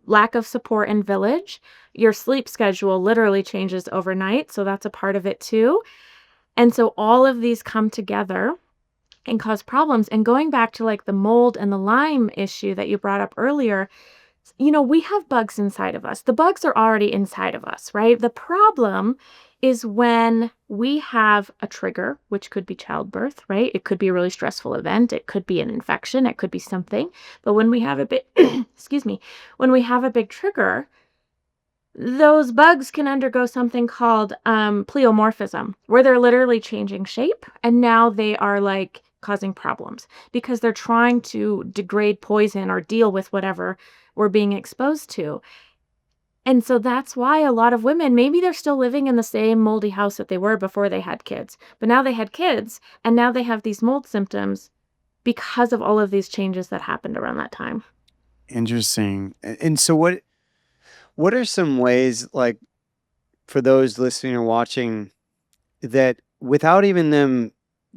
[SPEAKER 2] lack of support in village. Your sleep schedule literally changes overnight, so that's a part of it too. And so all of these come together and cause problems. And going back to like the mold and the Lyme issue that you brought up earlier, we have bugs inside of us. The bugs are already inside of us, right? The problem is when we have a trigger, which could be childbirth, right? It could be a really stressful event. It could be an infection. It could be something. But when we have a big, excuse me, when we have a big trigger, those bugs can undergo something called pleomorphism, where they're literally changing shape. And now they are like causing problems because they're trying to degrade poison or deal with whatever we're being exposed to. And so that's why a lot of women, maybe they're still living in the same moldy house that they were before they had kids, but now they had kids and now they have these mold symptoms because of all of these changes that happened around that time.
[SPEAKER 1] Interesting. And so what are some ways, like, for those listening or watching, that without even them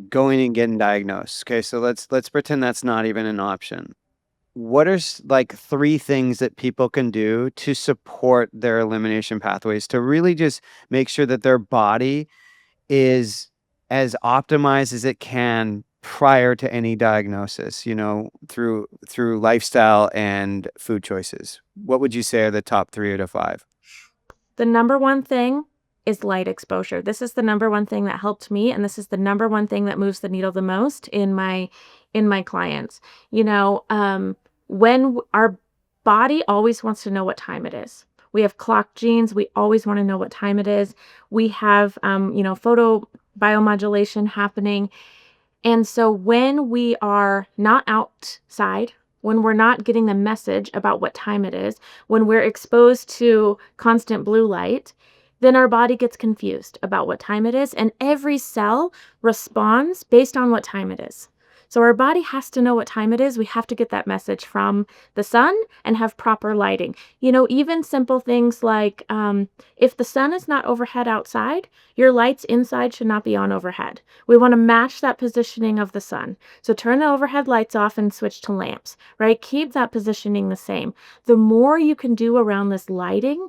[SPEAKER 1] going and getting diagnosed? Okay, so let's pretend that's not even an option. What are like three things that people can do to support their elimination pathways to really just make sure that their body is as optimized as it can prior to any diagnosis, through lifestyle and food choices? What would you say are the top 3 out of 5?
[SPEAKER 2] The number one thing is light exposure. This is the number one thing that helped me, and this is the number one thing that moves the needle the most in my clients. When our body always wants to know what time it is. We have clock genes. We always want to know what time it is. We have, photo biomodulation happening. And so when we are not outside, when we're not getting the message about what time it is, when we're exposed to constant blue light, then our body gets confused about what time it is, and every cell responds based on what time it is. So our body has to know what time it is. We have to get that message from the sun and have proper lighting. Even simple things like if the sun is not overhead outside, your lights inside should not be on overhead. We want to match that positioning of the sun. So turn the overhead lights off and switch to lamps, right? Keep that positioning the same. The more you can do around this lighting,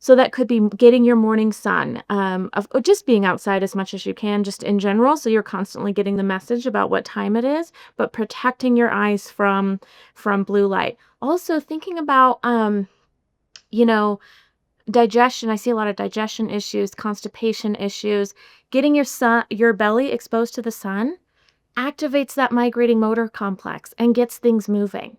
[SPEAKER 2] so that could be getting your morning sun, of just being outside as much as you can, just in general. So you're constantly getting the message about what time it is, but protecting your eyes from blue light. Also thinking about, digestion. I see a lot of digestion issues, constipation issues. Getting your belly exposed to the sun activates that migrating motor complex and gets things moving.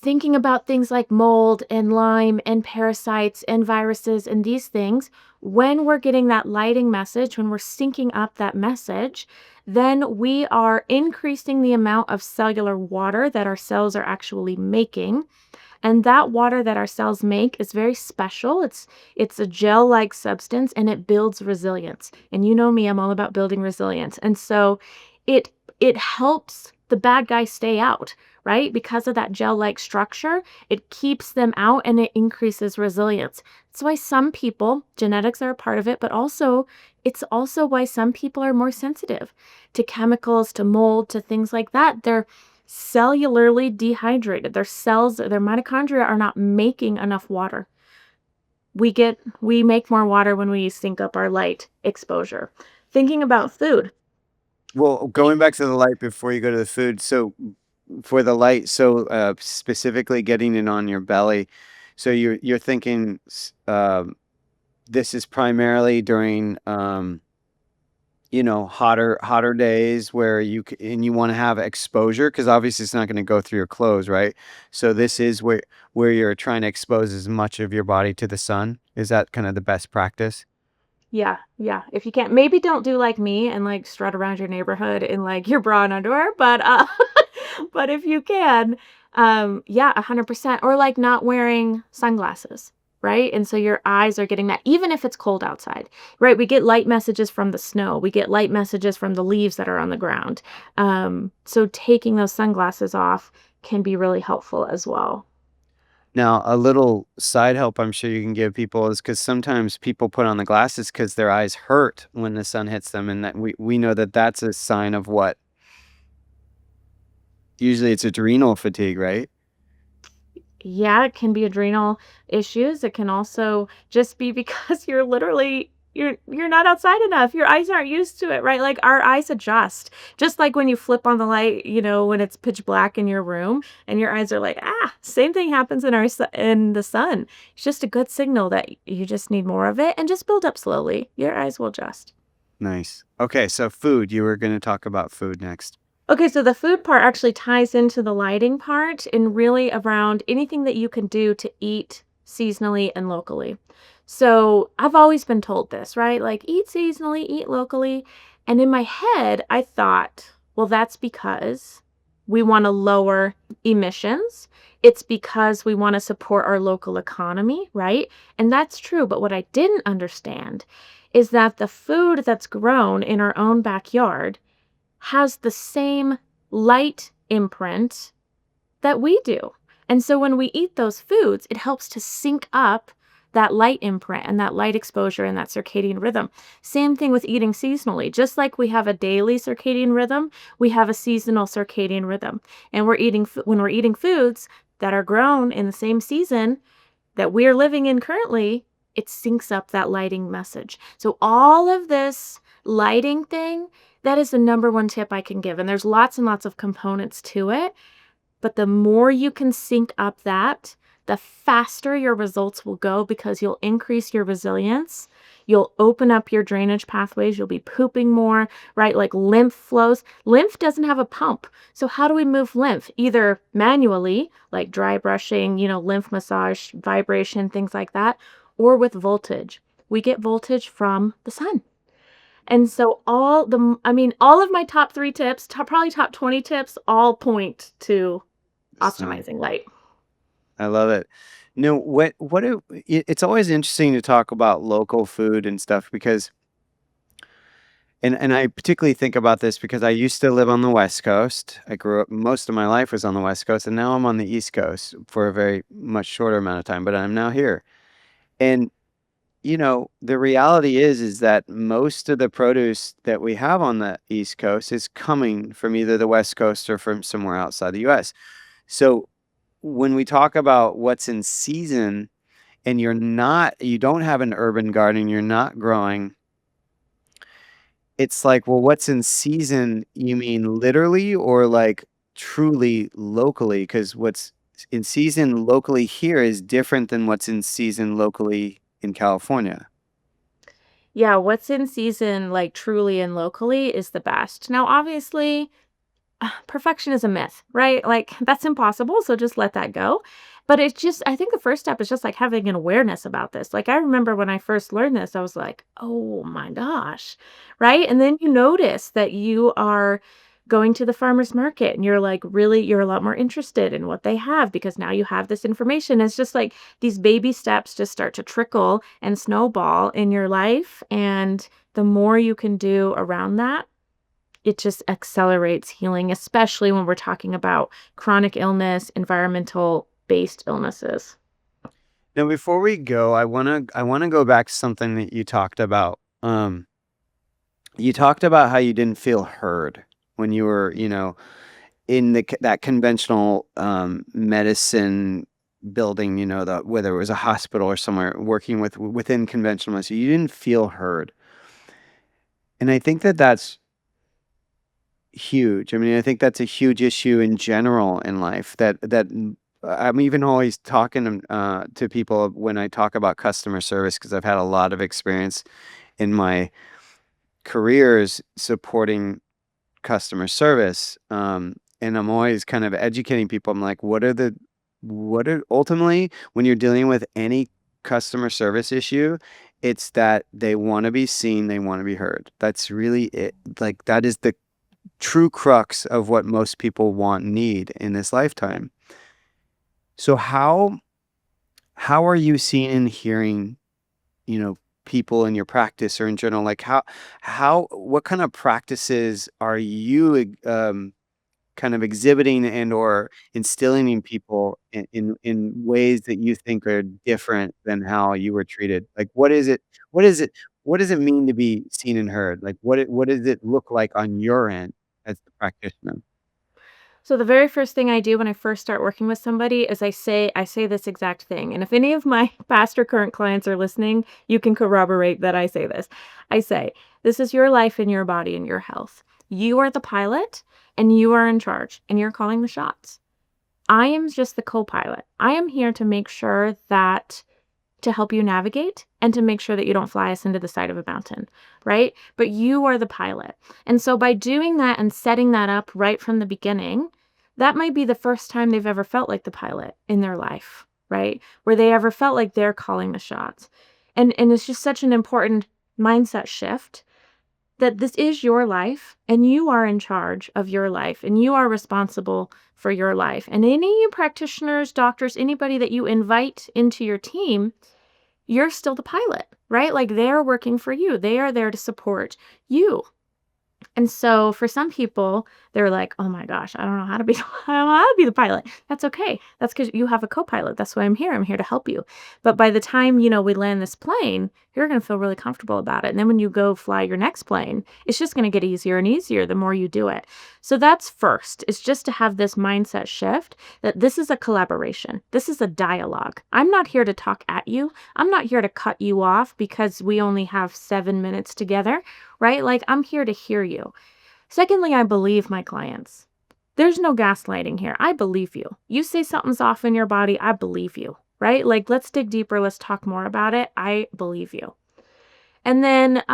[SPEAKER 2] thinking about things like mold and Lyme and parasites and viruses and these things, when we're getting that lighting message, when we're syncing up that message, then we are increasing the amount of cellular water that our cells are actually making. And that water that our cells make is very special. It's a gel-like substance and it builds resilience. And you know me, I'm all about building resilience. And so it it helps the bad guys stay out, right? Because of that gel-like structure, it keeps them out and it increases resilience. That's why some people, genetics are a part of it, but also it's also why some people are more sensitive to chemicals, to mold, to things like that. They're cellularly dehydrated. Their cells, their mitochondria are not making enough water. We make more water when we sync up our light exposure. Thinking about food.
[SPEAKER 1] Well, going back to the light before you go to the food. So for the light, so specifically getting it on your belly. So you're thinking this is primarily during hotter days where and you want to have exposure because obviously it's not going to go through your clothes, right? So this is where you're trying to expose as much of your body to the sun. Is that kind of the best practice?
[SPEAKER 2] Yeah, yeah. If you can't, maybe don't do like me and like strut around your neighborhood in like your bra and underwear, but but if you can, yeah, 100%. Or like not wearing sunglasses, right? And so your eyes are getting that, even if it's cold outside, right? We get light messages from the snow, we get light messages from the leaves that are on the ground. So taking those sunglasses off can be really helpful as well.
[SPEAKER 1] Now, a little side help I'm sure you can give people is because sometimes people put on the glasses because their eyes hurt when the sun hits them, and that we know that that's a sign of what? Usually it's adrenal fatigue, right?
[SPEAKER 2] Yeah, it can be adrenal issues. It can also just be because you're literally you're not outside enough. Your eyes aren't used to it, right? Like our eyes adjust. Just like when you flip on the light, when it's pitch black in your room and your eyes are like, "Ah." Same thing happens in the sun. It's just a good signal that you just need more of it and just build up slowly. Your eyes will adjust.
[SPEAKER 1] Nice. Okay, so food. You were going to talk about food next.
[SPEAKER 2] Okay, so the food part actually ties into the lighting part and really around anything that you can do to eat seasonally and locally. So I've always been told this, right? Like eat seasonally, eat locally. And in my head, I thought, well, that's because we want to lower emissions. It's because we want to support our local economy, right? And that's true. But what I didn't understand is that the food that's grown in our own backyard has the same light imprint that we do. And so when we eat those foods, it helps to sync up that light imprint and that light exposure and that circadian rhythm. Same thing with eating seasonally. Just like we have a daily circadian rhythm, we have a seasonal circadian rhythm. And when we're eating foods that are grown in the same season that we're living in currently, it syncs up that lighting message. So all of this lighting thing, that is the number one tip I can give. And there's lots and lots of components to it. But the more you can sync up that, the faster your results will go because you'll increase your resilience. You'll open up your drainage pathways. You'll be pooping more, right? Like lymph flows. Lymph doesn't have a pump. So how do we move lymph? Either manually, like dry brushing, lymph massage, vibration, things like that, or with voltage. We get voltage from the sun. And so all of my top 3 tips, probably top 20 tips, all point to
[SPEAKER 1] Sun.
[SPEAKER 2] optimizing light.
[SPEAKER 1] I love it. No, it's always interesting to talk about local food and stuff because and I particularly think about this because I used to live on the West Coast. I grew up most of my life was on the West Coast, and now I'm on the East Coast for a very much shorter amount of time, but I'm now here. And the reality is that most of the produce that we have on the East Coast is coming from either the West Coast or from somewhere outside the US. So when we talk about what's in season and you don't have an urban garden, you're not growing, it's like, well, what's in season, you mean literally or like truly locally? Because what's in season locally here is different than what's in season locally in California.
[SPEAKER 2] Yeah, what's in season, like truly and locally, is the best. Now, obviously, perfection is a myth, right? Like, that's impossible, so just let that go. But it's just I think the first step is just, like, having an awareness about this. Like, I remember when I first learned this, I was like, "Oh my gosh," right? And then you notice that you are going to the farmer's market and you're, like, really you're a lot more interested in what they have because now you have this information. It's just like these baby steps just start to trickle and snowball in your life, and the more you can do around that, it just accelerates healing, especially when we're talking about chronic illness, environmental based illnesses.
[SPEAKER 1] Now, before we go, I wanna go back to something that you talked about. You talked about how you didn't feel heard when you were, in that conventional medicine building, the whether it was a hospital or somewhere working within conventional medicine, you didn't feel heard. And I think that that's huge. I mean, I think that's a huge issue in general in life I'm even always talking to people when I talk about customer service because I've had a lot of experience in my careers supporting customer service. And I'm always kind of educating people. I'm like, what are ultimately when you're dealing with any customer service issue, it's that they want to be seen, they want to be heard. That's really it. Like, that is the true crux of what most people want, need in this lifetime. So how are you seeing and hearing, you know, people in your practice or in general? Like how what kind of practices are you kind of exhibiting and or instilling in people in ways that you think are different than how you were treated? Like what is it what does it mean to be seen and heard? Like what does it look like on your end as the practitioner?
[SPEAKER 2] So the very first thing I do when I first start working with somebody is I say this exact thing. And if any of my past or current clients are listening, you can corroborate that I say this. I say, "This is your life and your body and your health. You are the pilot and you are in charge and you're calling the shots. I am just the co-pilot. I am here to make sure that to help you navigate and to make sure that you don't fly us into the side of a mountain, right? But you are the pilot." And so by doing that and setting that up right from the beginning, that might be the first time they've ever felt like the pilot in their life, right? Where they ever felt like they're calling the shots. And it's just such an important mindset shift that this is your life and you are in charge of your life and you are responsible for your life. And any practitioners, doctors, anybody that you invite into your team, you're still the pilot, right? Like they're working for you. They are there to support you. And so for some people, they're like, "Oh my gosh, I don't know how to be I don't know how to be the pilot." That's okay. That's because you have a co-pilot. That's why I'm here. I'm here to help you. But by the time, we land this plane, you're gonna feel really comfortable about it. And then when you go fly your next plane, it's just gonna get easier and easier the more you do it. So that's first. It's just to have this mindset shift that this is a collaboration. This is a dialogue. I'm not here to talk at you. I'm not here to cut you off because we only have 7 minutes together, right? Like, I'm here to hear you. Secondly, I believe my clients. There's no gaslighting here. I believe you. You say something's off in your body, I believe you, right? Like, let's dig deeper. Let's talk more about it. I believe you. And then,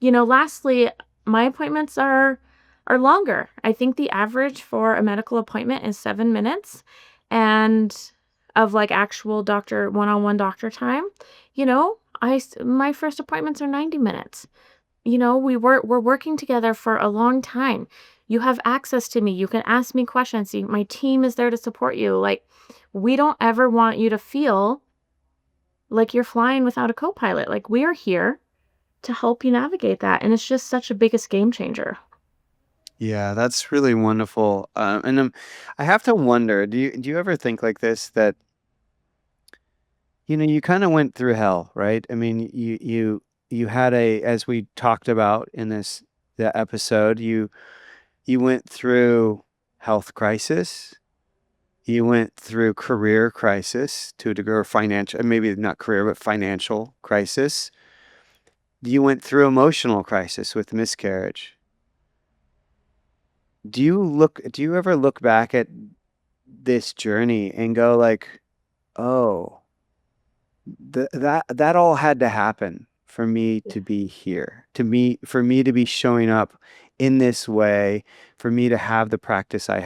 [SPEAKER 2] lastly, my appointments are longer. I think the average for a medical appointment is 7 minutes, and of like actual doctor one-on-one doctor time. My first appointments are 90 minutes. We're working together for a long time. You have access to me. You can ask me questions. My team is there to support you. Like, we don't ever want you to feel like you're flying without a co-pilot. Like, we are here to help you navigate that. And it's just such a biggest game changer.
[SPEAKER 1] Yeah, that's really wonderful. I have to wonder, do you ever think like this that you kind of went through hell, right? I mean, you had as we talked about in the episode, you went through health crisis, you went through career crisis to a degree, or financial, maybe not career, but financial crisis. You went through emotional crisis with miscarriage. Do you ever look back at this journey and go like, "Oh, that all had to happen for me to be here, for me to be showing up in this way for me to have the practice I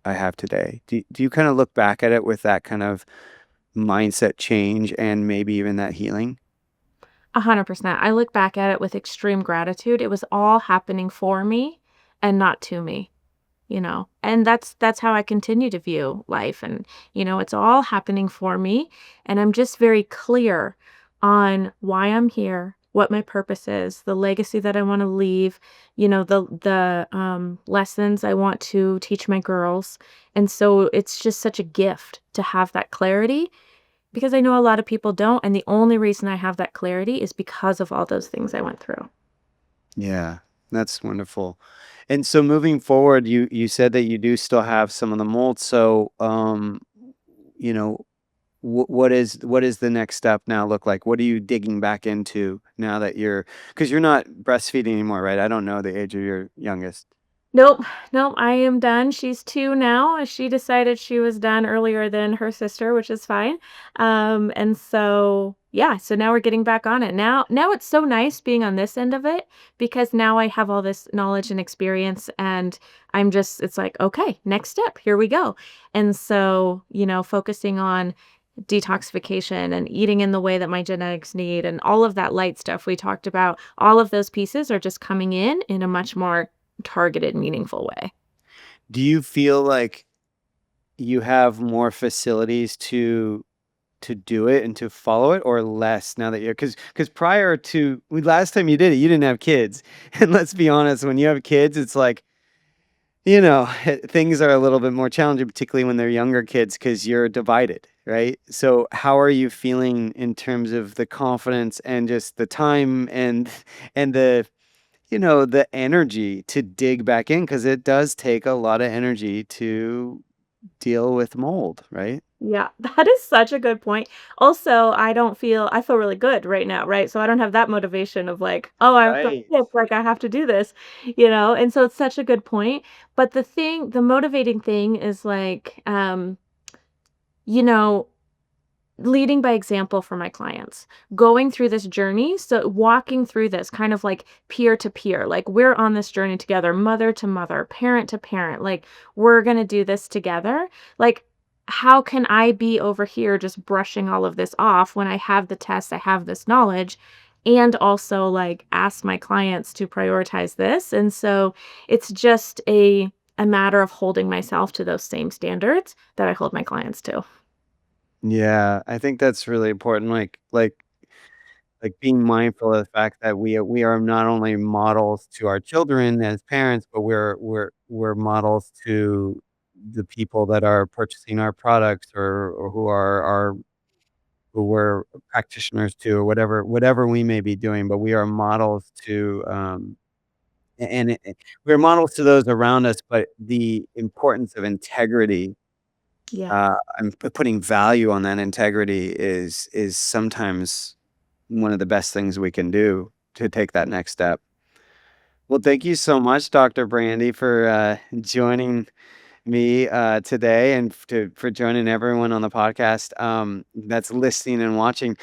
[SPEAKER 1] have today? Do you kind of look back at it with that kind of mindset change and maybe even that healing?
[SPEAKER 2] 100%. I look back at it with extreme gratitude. It was all happening for me and not to me, you know? And that's how I continue to view life, and, it's all happening for me, and I'm just very clear on why I'm here, what my purpose is, the legacy that I wanna leave, the lessons I want to teach my girls, and so it's just such a gift to have that clarity because I know a lot of people don't, and the only reason I have that clarity is because of all those things I went through.
[SPEAKER 1] Yeah, that's wonderful. And so moving forward, you said that you do still have some of the mold. So, you know, what is the next step now look like? What are you digging back into now that because you're not breastfeeding anymore, right? I don't know the age of your youngest.
[SPEAKER 2] Nope, nope, I am done. She's 2 now. She decided she was done earlier than her sister, which is fine. And so, yeah, so now we're getting back on it. Now it's so nice being on this end of it because now I have all this knowledge and experience, and it's like, okay, next step, here we go. And so, focusing on detoxification and eating in the way that my genetics need and all of that light stuff we talked about, all of those pieces are just coming in a much more targeted, meaningful way.
[SPEAKER 1] Do you feel like you have more facilities to do it and to follow it, or less now that you're because prior to last time you did it, you didn't have kids. And let's be honest, when you have kids, it's like, things are a little bit more challenging, particularly when they're younger kids, because you're divided, right? So how are you feeling in terms of the confidence and just the time and the energy to dig back in? Because it does take a lot of energy to deal with mold, right?
[SPEAKER 2] Yeah, that is such a good point. Also, I feel really good right now, right? So I don't have that motivation of like, oh, I've got
[SPEAKER 1] Right.
[SPEAKER 2] sick, like I have to do this. And so it's such a good point. But the motivating thing is like, you know, leading by example for my clients, going through this journey. So walking through this kind of like peer to peer, like we're on this journey together, mother to mother, parent to parent, like we're going to do this together. Like, how can I be over here just brushing all of this off when I have the tests, I have this knowledge, and also like ask my clients to prioritize this. And so it's just a matter of holding myself to those same standards that I hold my clients to.
[SPEAKER 1] Yeah, I think that's really important, like being mindful of the fact that we are not only models to our children as parents, but we're models to the people that are purchasing our products or who we're practitioners to, or whatever we may be doing, but we are models to, we're models to those around us, but the importance of integrity,
[SPEAKER 2] Yeah.
[SPEAKER 1] and putting value on that integrity is sometimes one of the best things we can do to take that next step. Well, thank you so much, Dr. Brandy, for joining me today and for joining everyone on the podcast that's listening and watching.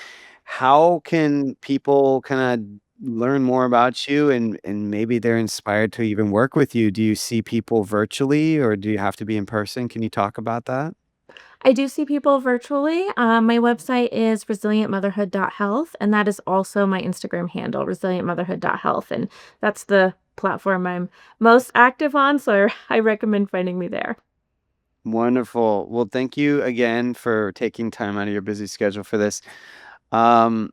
[SPEAKER 1] How can people kind of learn more about you and maybe they're inspired to even work with you? Do you see people virtually or do you have to be in person? Can you talk about that?
[SPEAKER 2] I do see people virtually. My website is resilientmotherhood.health, and that is also my Instagram handle, resilientmotherhood.health. And that's the platform I'm most active on. So I recommend finding me there.
[SPEAKER 1] Wonderful. Well, thank you again for taking time out of your busy schedule for this. Um,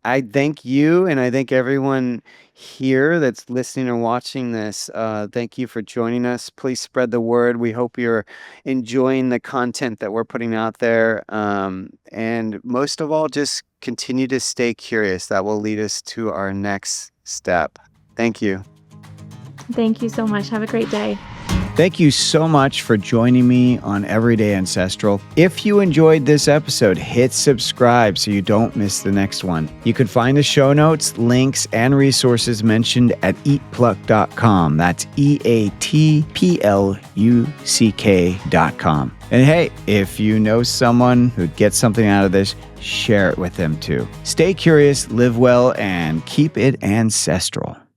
[SPEAKER 1] I thank you, and I thank everyone here that's listening or watching this. Thank you for joining us. Please spread the word. We hope you're enjoying the content that we're putting out there. And most of all, just continue to stay curious. That will lead us to our next step. Thank you.
[SPEAKER 2] Thank you so much. Have a great day.
[SPEAKER 1] Thank you so much for joining me on Everyday Ancestral. If you enjoyed this episode, hit subscribe so you don't miss the next one. You can find the show notes, links, and resources mentioned at eatpluck.com. That's eatpluck.com. And hey, if you know someone who'd get something out of this, share it with them too. Stay curious, live well, and keep it ancestral.